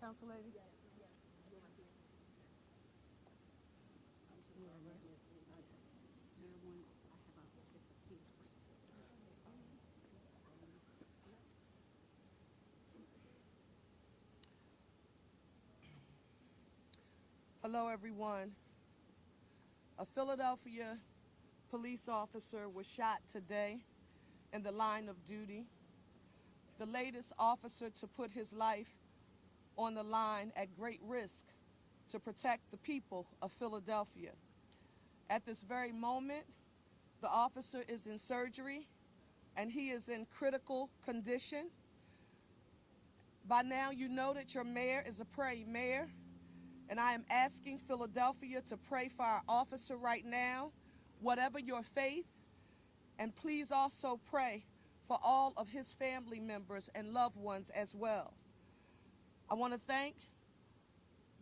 Council Lady? Hello, everyone. A Philadelphia police officer was shot today in the line of duty. The latest officer to put his life on the line at great risk to protect the people of Philadelphia. At this very moment, the officer is in surgery and he is in critical condition. By now, you know that your mayor is a praying mayor, and I am asking Philadelphia to pray for our officer right now, whatever your faith, and please also pray for all of his family members and loved ones as well. I want to thank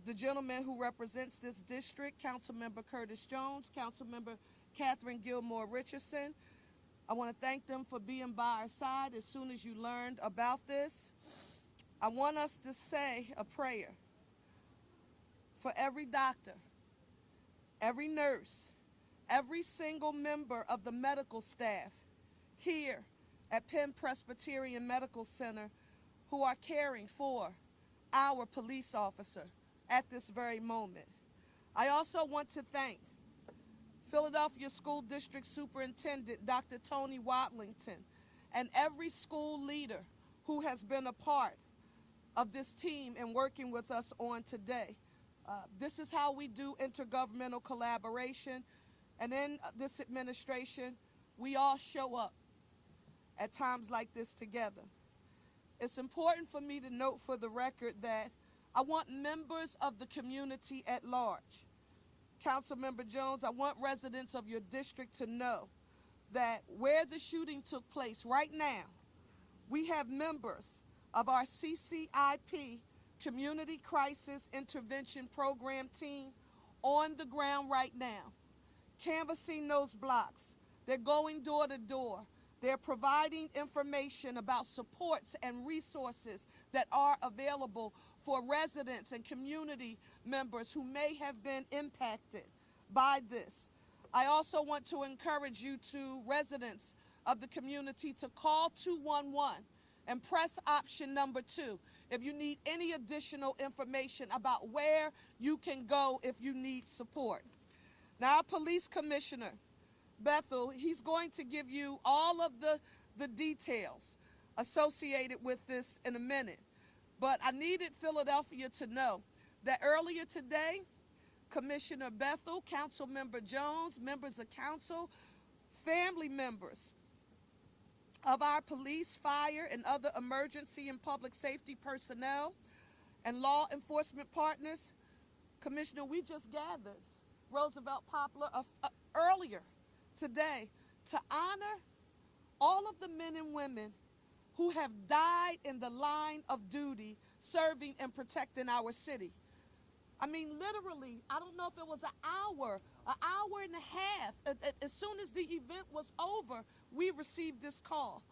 the gentleman who represents this district, Councilmember Curtis Jones, Councilmember Catherine Gilmore Richardson. I want to thank them for being by our side as soon as you learned about this. I want us to say a prayer for every doctor, every nurse, every single member of the medical staff here at Penn Presbyterian Medical Center who are caring for our police officer at this very moment. I also want to thank Philadelphia School District Superintendent Dr. Tony Watlington and every school leader who has been a part of this team and working with us on today. This is how we do intergovernmental collaboration, and in this administration, we all show up at times like this together. It's important for me to note for the record that I want members of the community at large, Councilmember Jones, I want residents of your district to know that where the shooting took place right now, we have members of our CCIP Community Crisis Intervention Program team on the ground right now, canvassing those blocks. They're going door to door. They're providing information about supports and resources that are available for residents and community members who may have been impacted by this. I also want to encourage you to residents of the community to call 211 and press option number 2 if you need any additional information about where you can go if you need support. Now, our police commissioner, Bethel, he's going to give you all of the details associated with this in a minute. But I needed Philadelphia to know that earlier today, Commissioner Bethel, Councilmember Jones, members of council, family members of our police, fire, and other emergency and public safety personnel and law enforcement partners. Commissioner, we just gathered Roosevelt Poplar earlier today to honor all of the men and women who have died in the line of duty serving and protecting our city. I mean, literally, I don't know if it was an hour and a half. As soon as the event was over, we received this call.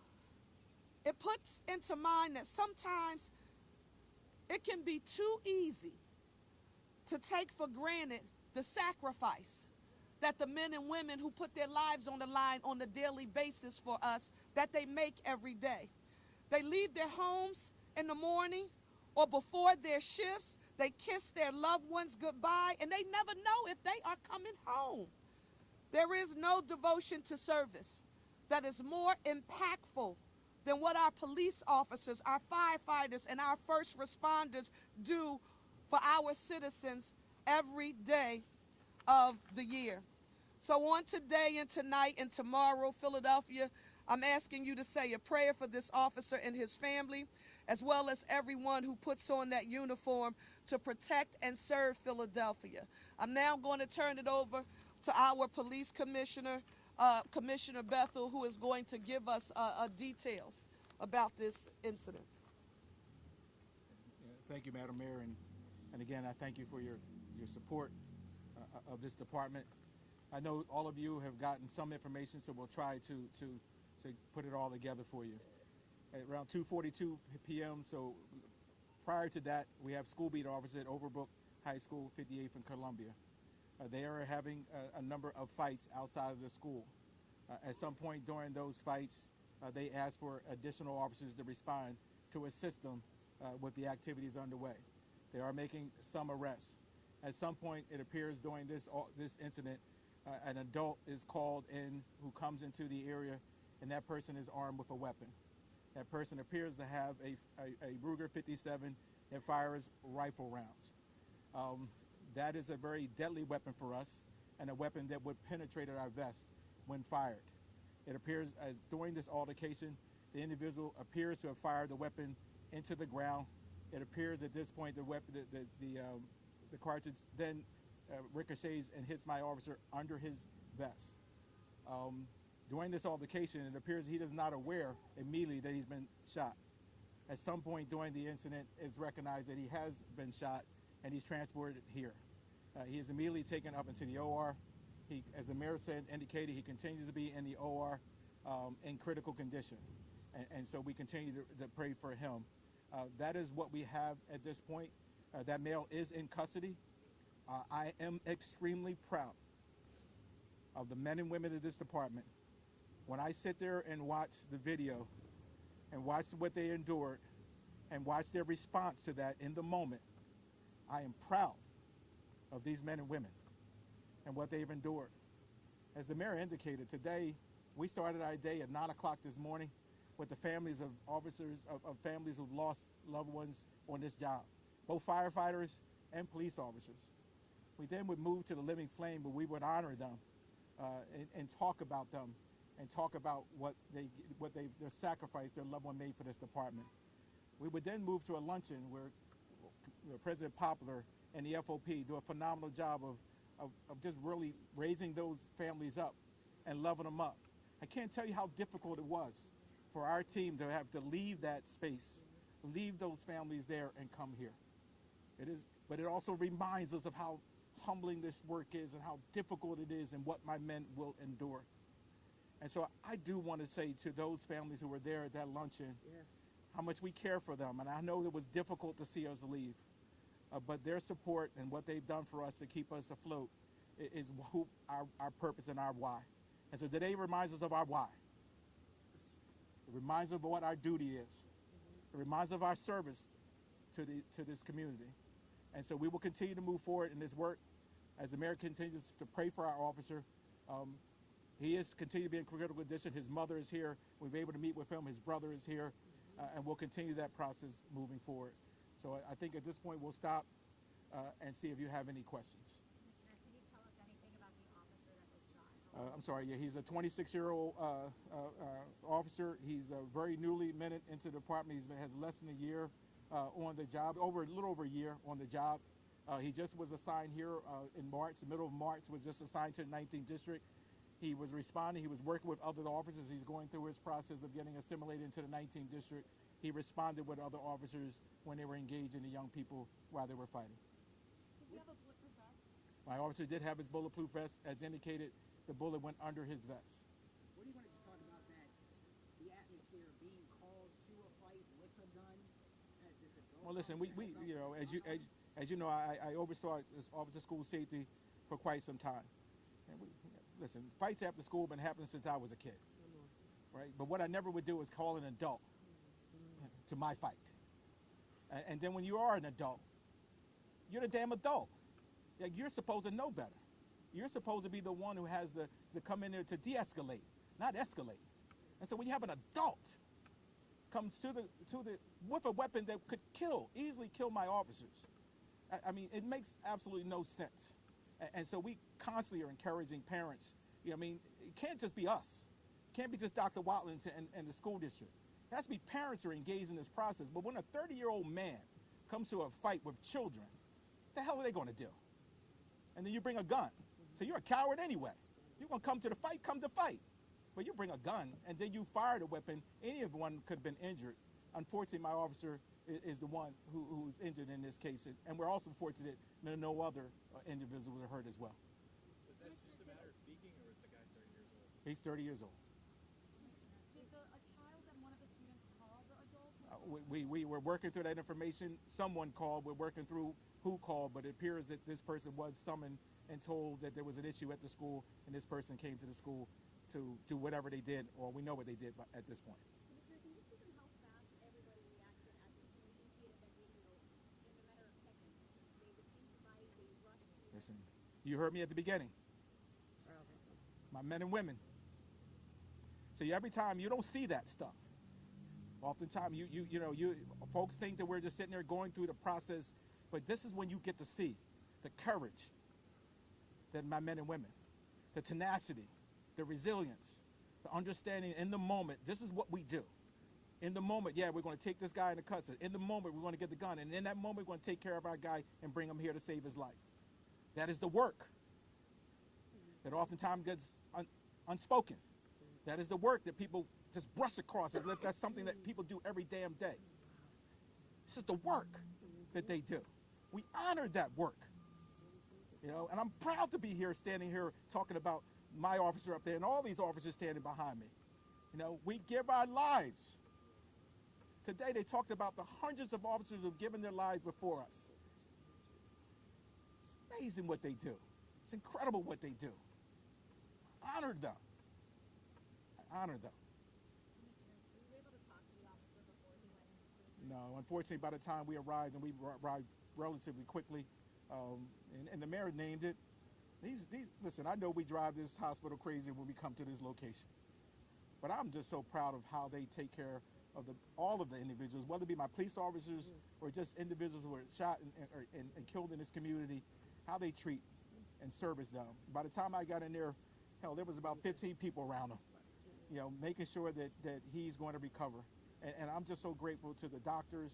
It puts into mind that sometimes it can be too easy to take for granted the sacrifice that the men and women who put their lives on the line on a daily basis for us, that they make every day. They leave their homes in the morning or before their shifts. They kiss their loved ones goodbye, and they never know if they are coming home. There is no devotion to service that is more impactful than what our police officers, our firefighters, and our first responders do for our citizens every day of the year. So on today and tonight and tomorrow, Philadelphia, I'm asking you to say a prayer for this officer and his family, as well as everyone who puts on that uniform to protect and serve Philadelphia. I'm now going to turn it over to our police commissioner, Commissioner Bethel, who is going to give us details about this incident. Thank you, Madam Mayor, and again, I thank you for your support of this department. I know all of you have gotten some information, so we'll try to put it all together for you. At around 2:42 p.m., so Prior to that, we have school beat officers at Overbrook High School, 58th and Columbia. They are having a number of fights outside of the school. At some point during those fights, they asked for additional officers to respond to assist them with the activities underway. They are making some arrests. At some point, it appears during this incident, an adult is called in who comes into the area, and that person is armed with a weapon. That person appears to have a Ruger 57 that fires rifle rounds. That is a very deadly weapon for us, and a weapon that would penetrate our vest when fired. It appears as during this altercation, the individual appears to have fired the weapon into the ground. It appears at this point the cartridge then ricochets and hits my officer under his vest. During this altercation, it appears he is not aware immediately that he's been shot. At some point during the incident, it's recognized that he has been shot, and he's transported here. He is immediately taken up into the OR. As the mayor said, indicated, he continues to be in the OR in critical condition. And so we continue to pray for him. That is what we have at this point. That male is in custody. I am extremely proud of the men and women of this department. When I sit there and watch the video and watch what they endured and watch their response to that in the moment, I am proud of these men and women and what they've endured. As the mayor indicated, today we started our day at 9 o'clock this morning with the families of officers, of families who've lost loved ones on this job, both firefighters and police officers. We then would move to the Living Flame, where we would honor them and talk about them and talk about their sacrifice their loved one made for this department. We would then move to a luncheon where President Poplar and the FOP do a phenomenal job of just really raising those families up and loving them up. I can't tell you how difficult it was for our team to have to leave that space, leave those families there and come here. It is, but it also reminds us of how humbling this work is and how difficult it is and what my men will endure. And so I do want to say to those families who were there at that luncheon, yes, how much we care for them. And I know it was difficult to see us leave, but their support and what they've done for us to keep us afloat is our purpose and our why. And so today reminds us of our why. It reminds us of what our duty is. It reminds us of our service to this community. And so we will continue to move forward in this work as the mayor continues to pray for our officer. He is continuing to be in critical condition. His mother is here. We've been able to meet with him. His brother is here. And we'll continue that process moving forward. So I think at this point we'll stop and see if you have any questions. Can you tell us anything about the officer that was shot? I'm sorry, yeah, he's a 26-year-old officer. He's very newly minute into the department. He has less than a year on the job, a little over a year on the job. He just was assigned here in March, the middle of March, was just assigned to the 19th District. He was responding. He was working with other officers. He's going through his process of getting assimilated into the 19th District. He responded with other officers when they were engaging the young people while they were fighting. Did he have a bulletproof vest? My officer did have his bulletproof vest. As indicated, the bullet went under his vest. What do you want to just talk about that, the atmosphere of being called to a fight with a gun as this adult? Well, listen, we you know, as you know, I oversaw this Officer School Safety for quite some time. And listen, fights after school have been happening since I was a kid, right? But what I never would do is call an adult to my fight. And then when you are an adult, you're the damn adult. Like, you're supposed to know better. You're supposed to be the one who has to come in there to de-escalate, not escalate. And so when you have an adult comes with a weapon that could easily kill my officers, I mean, it makes absolutely no sense. And so we constantly are encouraging parents. You know, I mean, it can't just be us. It can't be just Dr. Watlin and the school district. It has to be parents who are engaged in this process. But when a 30-year-old man comes to a fight with children, what the hell are they going to do? And then you bring a gun. So you're a coward anyway. You're going to come to the fight, come to fight. But you bring a gun, and then you fire the weapon. Anyone could have been injured. Unfortunately, my officer is the one who's injured in this case. And we're also fortunate that no other individuals are hurt as well. Is that just a matter of speaking, or is the guy 30 years old? He's 30 years old. Did a child and one of the students call the adult? we were working through that information. Someone called. We're working through who called, but it appears that this person was summoned and told that there was an issue at the school, and this person came to the school to do whatever they did, or we know what they did at this point. Commissioner, can you speak on how fast everybody reacted as you can see it in that video in a matter of seconds? They would improvise, they rushed to Listen, you heard me at the beginning. My men and women. See, every time you don't see that stuff. Oftentimes, you know, folks think that we're just sitting there going through the process, but this is when you get to see the courage that my men and women, the tenacity, the resilience, the understanding in the moment. This is what we do. In the moment, yeah, we're going to take this guy in the cuts. In the moment, we're going to get the gun, and in that moment, we're going to take care of our guy and bring him here to save his life. That is the work that oftentimes gets unspoken. That is the work that people just brush across as if that's something that people do every damn day. This is the work that they do. We honor that work, you know, and I'm proud to be here, standing here, talking about my officer up there and all these officers standing behind me. You know, we give our lives. Today they talked about the hundreds of officers who have given their lives before us. It's amazing what they do. It's incredible what they do. I honored them. I honor them. Were you able to talk to the officer before he went into? No, unfortunately, by the time we arrived, and we arrived relatively quickly, and the mayor named it. Listen, I know we drive this hospital crazy when we come to this location, but I'm just so proud of how they take care of all of the individuals, whether it be my police officers or just individuals who were shot and killed in this community, how they treat and service them. By the time I got in there, hell, there was about 15 people around him, you know, making sure that he's going to recover. And I'm just so grateful to the doctors,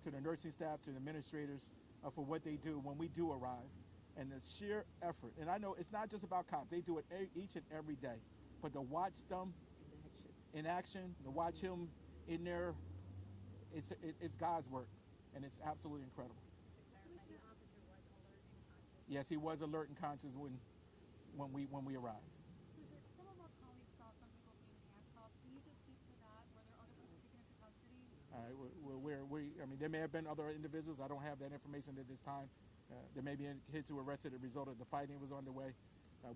to the nursing staff, to the administrators for what they do when we do arrive, and the sheer effort. And I know it's not just about cops. They do it each and every day. But to watch them in action, to watch him in there, it's God's work, and it's absolutely incredible. The officer was alert and conscious. Yes, he was alert and conscious when we arrived. Some of our colleagues saw some people being handcuffed. Can you just speak to that? Were there other people taken into custody? All right, I mean, there may have been other individuals. I don't have that information at this time. There may be kids who were arrested as a result of the fighting that was underway.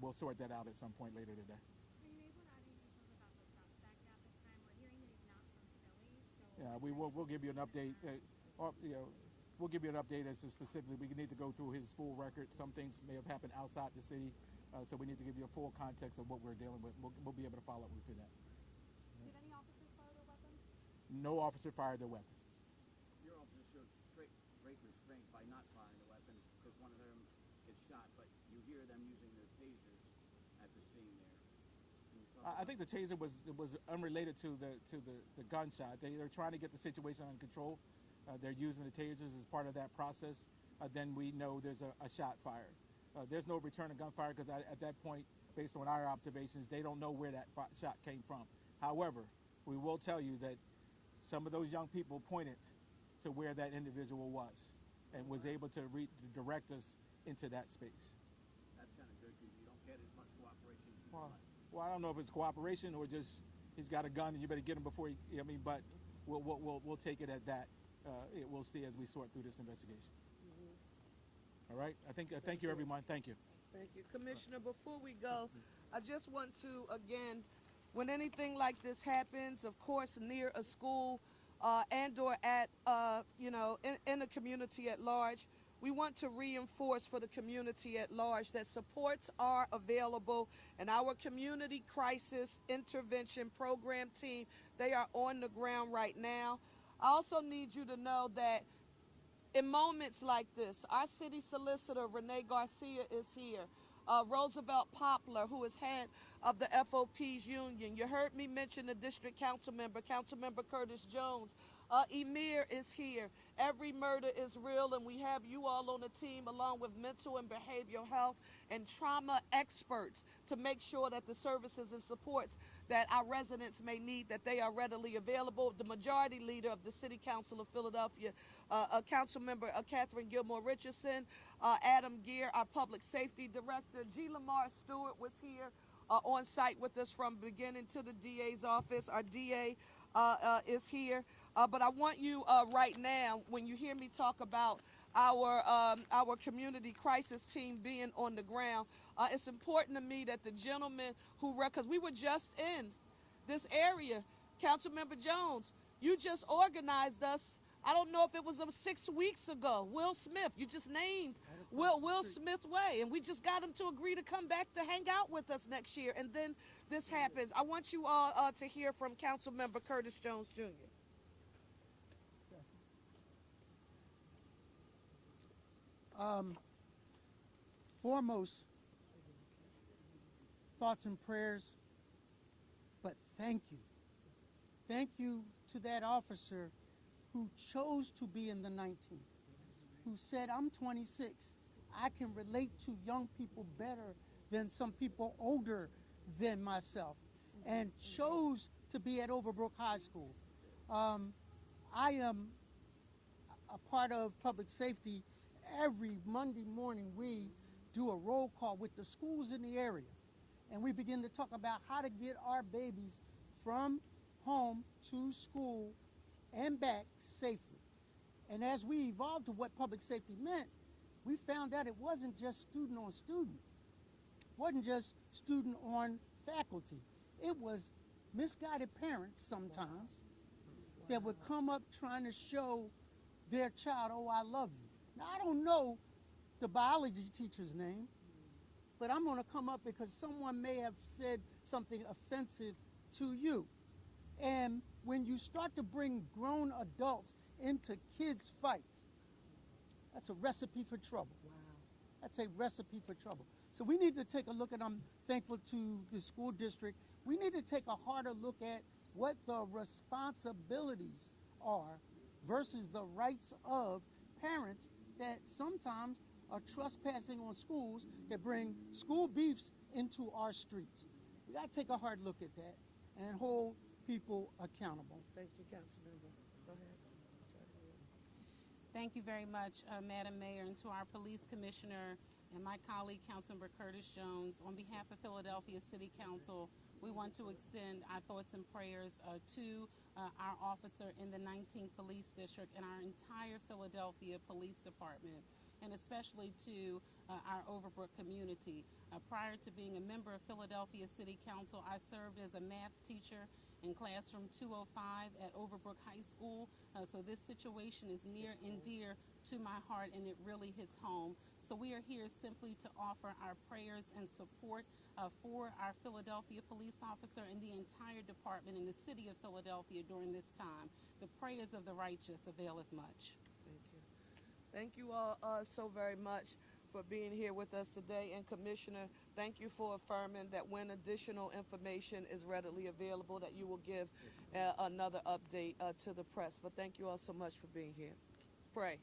We'll sort that out at some point later today. Are you able to add any details about the suspect at this time? We're hearing that he's not from Philly, so. Yeah, we'll give you an update. You know, we'll give you an update as to specifically. We need to go through his full record. Some things may have happened outside the city, so we need to give you a full context of what we're dealing with. We'll be able to follow up with you that. Did any officers fire their weapons? No officer fired their weapon. Your officer showed great restraint by not firing the weapon because one of them gets shot, but you hear them using their tasers at the scene there. Can you talk I think the taser was unrelated to the gunshot. They're trying to get the situation under control. They're using the tasers as part of that process. Then we know there's a shot fired. There's no return of gunfire because at that point, based on our observations, they don't know where that shot came from. However, we will tell you that some of those young people pointed to where that individual was and was able to direct us into that space. That's kind of good because you don't get as much cooperation as you Well, want. well, I don't know if it's cooperation or just he's got a gun and you better get him before he. I mean, but we'll take it at that. We'll see as we sort through this investigation. All right. Thank you, everyone. Thank you. Thank you. Commissioner, before we go, I just want to, again, when anything like this happens, of course, near a school and or at, in the community at large, we want to reinforce for the community at large that supports are available, and our community crisis intervention program team, they are on the ground right now. I also need you to know that in moments like this, our city solicitor, Renee Garcia, is here. Roosevelt Poplar, who is head of the FOP's union. You heard me mention the district council member, Councilmember Curtis Jones. Emir is here. Every murder is real, and we have you all on the team along with mental and behavioral health and trauma experts to make sure that the services and supports that our residents may need, that they are readily available. The majority leader of the City Council of Philadelphia, Councilmember Catherine Gilmore Richardson, Adam Gear, our public safety director, G. Lamar Stewart was here on site with us from beginning to the DA's office. Our DA is here. But I want you right now, when you hear me talk about our community crisis team being on the ground, it's important to me that the gentleman who, because we were just in this area, Councilmember Jones, you just organized us. I don't know if it was 6 weeks ago. Will Smith, you just named Will Smith Way, and we just got him to agree to come back to hang out with us next year. And then this happens. I want you all to hear from Councilmember Curtis Jones Jr. Foremost, thoughts and prayers, but thank you. Thank you to that officer who chose to be in the 19th, who said, I'm 26. I can relate to young people better than some people older than myself, and chose to be at Overbrook High School. I am a part of public safety. Every Monday morning we do a roll call with the schools in the area, and we begin to talk about how to get our babies from home to school and back safely. And as we evolved to what public safety meant, we found out it wasn't just student on student. It wasn't just student on faculty. It was misguided parents sometimes that would come up trying to show their child, oh, I love you. Now, I don't know the biology teacher's name, but I'm going to come up because someone may have said something offensive to you. And when you start to bring grown adults into kids' fights, that's a recipe for trouble. Wow. That's a recipe for trouble. So we need to take a look at, I'm thankful to the school district, we need to take a harder look at what the responsibilities are versus the rights of parents that sometimes are trespassing on schools that bring school beefs into our streets. We got to take a hard look at that and hold people accountable. Thank you, Councilmember. Go ahead. Thank you very much, Madam Mayor, and to our police commissioner and my colleague, Councilmember Curtis Jones. On behalf of Philadelphia City Council, we want to extend our thoughts and prayers to our officer in the 19th Police District and our entire Philadelphia Police Department, and especially to our Overbrook community. Prior to being a member of Philadelphia City Council, I served as a math teacher in classroom 205 at Overbrook High School. So this situation is near and dear to my heart, and it really hits home. So we are here simply to offer our prayers and support for our Philadelphia police officer and the entire department in the city of Philadelphia during this time. The prayers of the righteous availeth much. Thank you. Thank you all so very much for being here with us today. And Commissioner, thank you for affirming that when additional information is readily available, that you will give another update to the press. But thank you all so much for being here. Pray.